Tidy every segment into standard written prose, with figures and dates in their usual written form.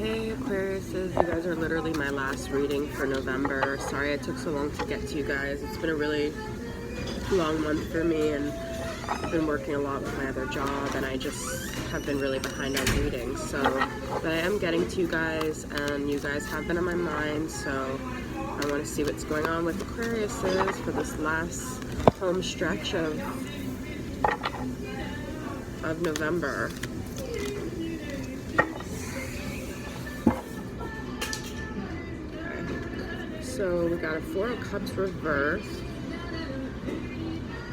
Hey Aquariuses, you guys are literally my last reading for November. Sorry it took so long to get to you guys. It's been a really long month for me, and I've been working a lot with my other job, and I just have been really behind on readings. But I am getting to you guys, and you guys have been on my mind, so I want to see what's going on with Aquariuses for this last home stretch of November. So we got a Four of Cups reversed,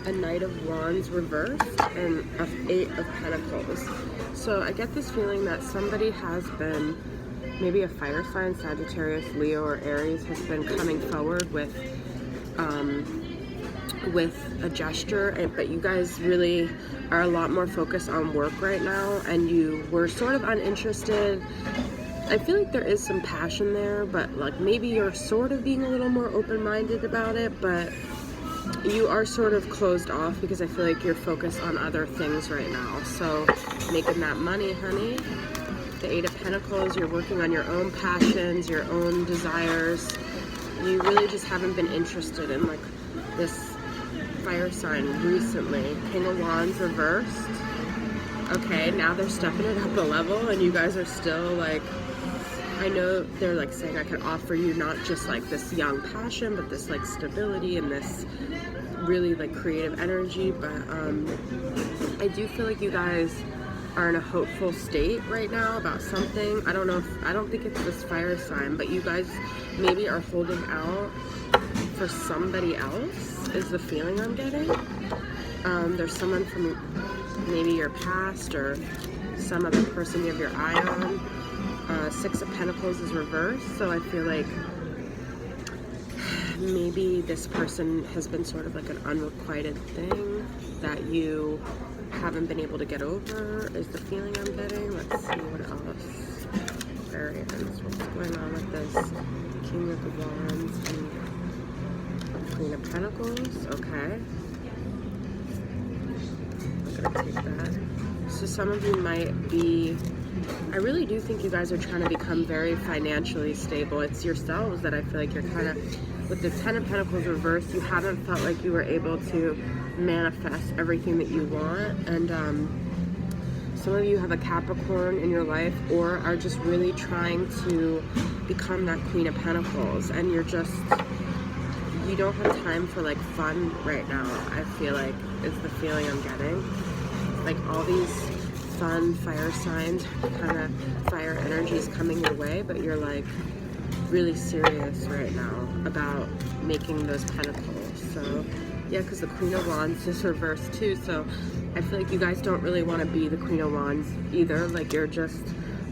a Knight of Wands reversed, and an Eight of Pentacles. So I get this feeling that somebody has been, maybe a fire sign, Sagittarius, Leo, or Aries, has been coming forward with a gesture, but you guys really are a lot more focused on work right now, and you were sort of uninterested. I feel like there is some passion there, but like maybe you're sort of being a little more open-minded about it, but you are sort of closed off because I feel like you're focused on other things right now. So making that money, honey. The Eight of Pentacles, you're working on your own passions, your own desires. You really just haven't been interested in like this fire sign recently. King of Wands reversed. Okay, now they're stepping it up a level, and you guys are still like, I know they're like saying I could offer you not just like this young passion, but this like stability and this really like creative energy. But I do feel like you guys are in a hopeful state right now about something. I don't think it's this fire sign, but you guys maybe are holding out for somebody else is the feeling I'm getting. There's someone from maybe your past or some other person you have your eye on. Six of Pentacles is reversed, so I feel like maybe this person has been sort of like an unrequited thing that you haven't been able to get over, is the feeling I'm getting. Let's see what else. Aquarius, what's going on with this King of Wands and Queen of Pentacles? Okay. I'm gonna take that. So some of you might be, I really do think you guys are trying to become very financially stable. It's yourselves that I feel like you're kind of, with the Ten of Pentacles reversed, you haven't felt like you were able to manifest everything that you want. And some of you have a Capricorn in your life, or are just really trying to become that Queen of Pentacles, and you're just, you don't have time for like fun right now, I feel like, is the feeling I'm getting. Like all these fun fire signs, kind of fire energies coming your way, but you're like really serious right now about making those pentacles. So yeah, because the Queen of Wands is reversed too, so I feel like you guys don't really want to be the Queen of Wands either. Like you're just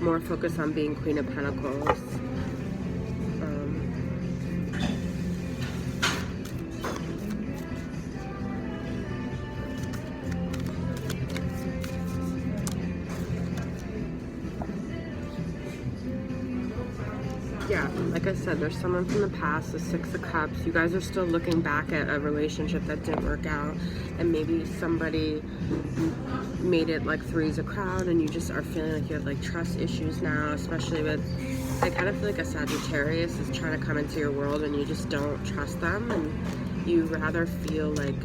more focused on being Queen of Pentacles. Yeah, like I said, there's someone from the past, the Six of Cups. You guys are still looking back at a relationship that didn't work out, and maybe somebody made it like three's a crowd, and you just are feeling like you have like trust issues now, especially with, I kind of feel like a Sagittarius is trying to come into your world and you just don't trust them, and you rather feel like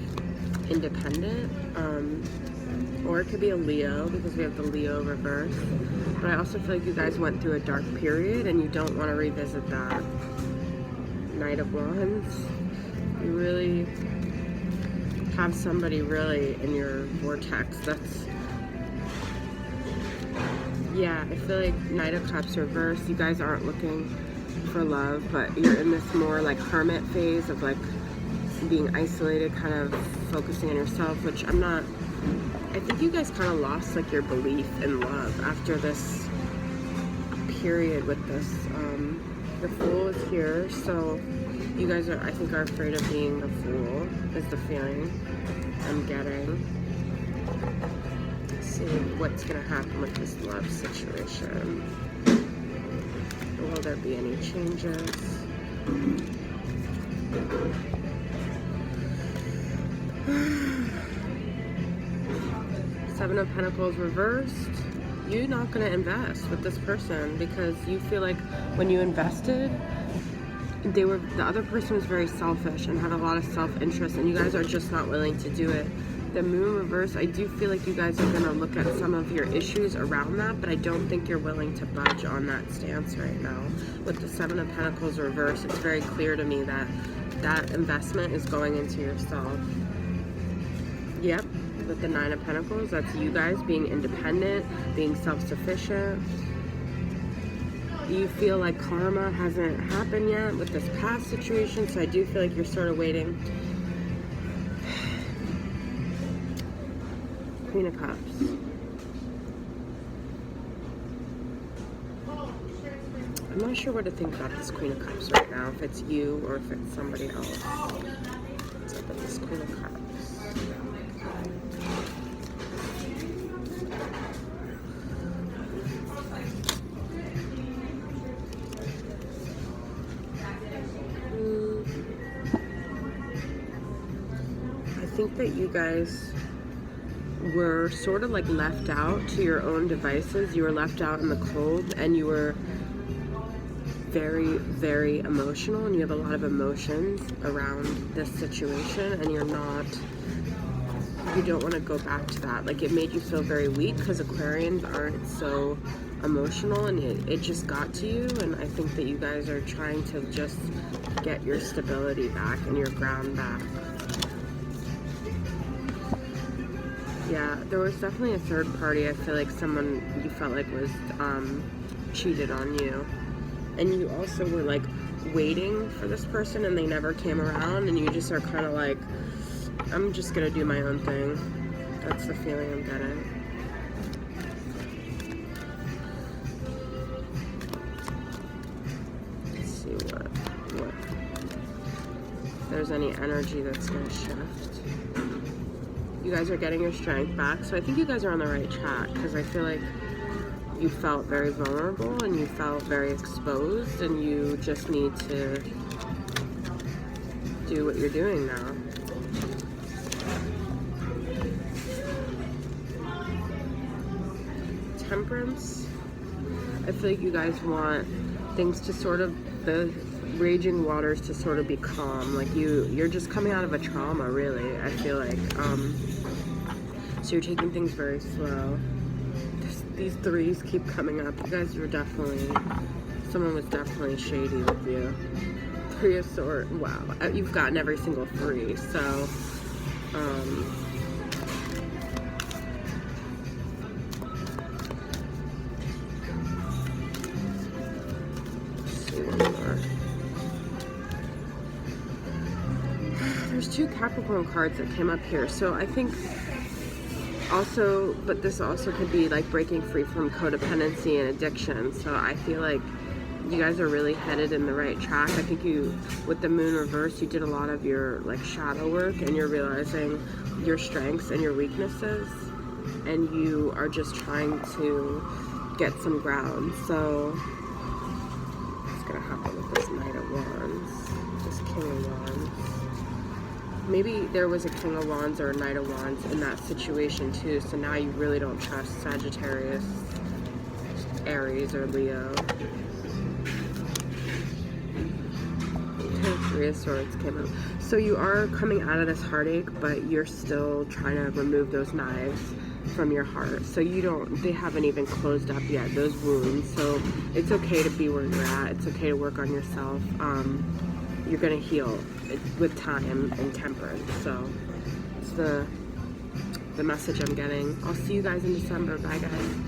independent. Or it could be a Leo, because we have the Leo reverse. But I also feel like you guys went through a dark period and you don't want to revisit that. Knight of Wands. You really have somebody really in your vortex that's, yeah, I feel like Knight of Cups reversed. You guys aren't looking for love, but you're in this more like hermit phase of like being isolated, kind of focusing on yourself, which I'm not. I think you guys kind of lost like your belief in love after this period with this. The Fool is here, so you guys are, I think, are afraid of being the Fool, is the feeling I'm getting. Let's see what's going to happen with this love situation. Will there be any changes? Seven of Pentacles reversed. you're not going to invest with this person because you feel like when you invested, the other person was very selfish and had a lot of self-interest, and you guys are just not willing to do it. The moon reverse, I do feel like you guys are going to look at some of your issues around that, but I don't think you're willing to budge on that stance right now. With the 7 of Pentacles reverse, it's very clear to me that that investment is going into yourself. Yep, with the 9 of Pentacles, that's you guys being independent, being self-sufficient. You feel like karma hasn't happened yet with this past situation, so I do feel like you're sort of waiting. Queen of Cups. I'm not sure what to think about this Queen of Cups right now, if it's you or if it's somebody else. What's up with this Queen of Cups? I think that you guys were sort of like left out to your own devices. You were left out in the cold, and you were very, very emotional, and you have a lot of emotions around this situation, and you don't want to go back to that. Like, it made you feel very weak because Aquarians aren't so emotional, and it just got to you. And I think that you guys are trying to just get your stability back and your ground back. Yeah, there was definitely a third party. I feel like someone you felt like was cheated on you. And you also were like waiting for this person and they never came around, and you just are kind of like, I'm just gonna do my own thing. That's the feeling I'm getting. Let's see what if there's any energy that's gonna shift. You guys are getting your strength back, so I think you guys are on the right track, because I feel like you felt very vulnerable and you felt very exposed, and you just need to do what you're doing now. Temperance. I feel like you guys want things to sort of, the raging waters to sort of be calm. Like you're just coming out of a trauma, really, I feel like. So you're taking things very slow. These threes keep coming up. You guys were definitely, someone was definitely shady with you. 3 of Swords. Wow, you've gotten every single 3. So let's see one more. There's 2 Capricorn cards that came up here, so I think also, but this also could be like breaking free from codependency and addiction. So I feel like you guys are really headed in the right track. I think you, with the moon reverse, you did a lot of your like shadow work, and you're realizing your strengths and your weaknesses, and you are just trying to get some ground. So what's gonna happen with this Knight of Wands, this King of Wands? Maybe there was a King of Wands or a Knight of Wands in that situation too, so now you really don't trust Sagittarius, Aries, or Leo. 3 of Swords came up. So you are coming out of this heartache, but you're still trying to remove those knives from your heart. So they haven't even closed up yet, those wounds. So it's okay to be where you're at. It's okay to work on yourself. You're gonna heal with time and temperance. So it's the message I'm getting. I'll see you guys in December. Bye, guys.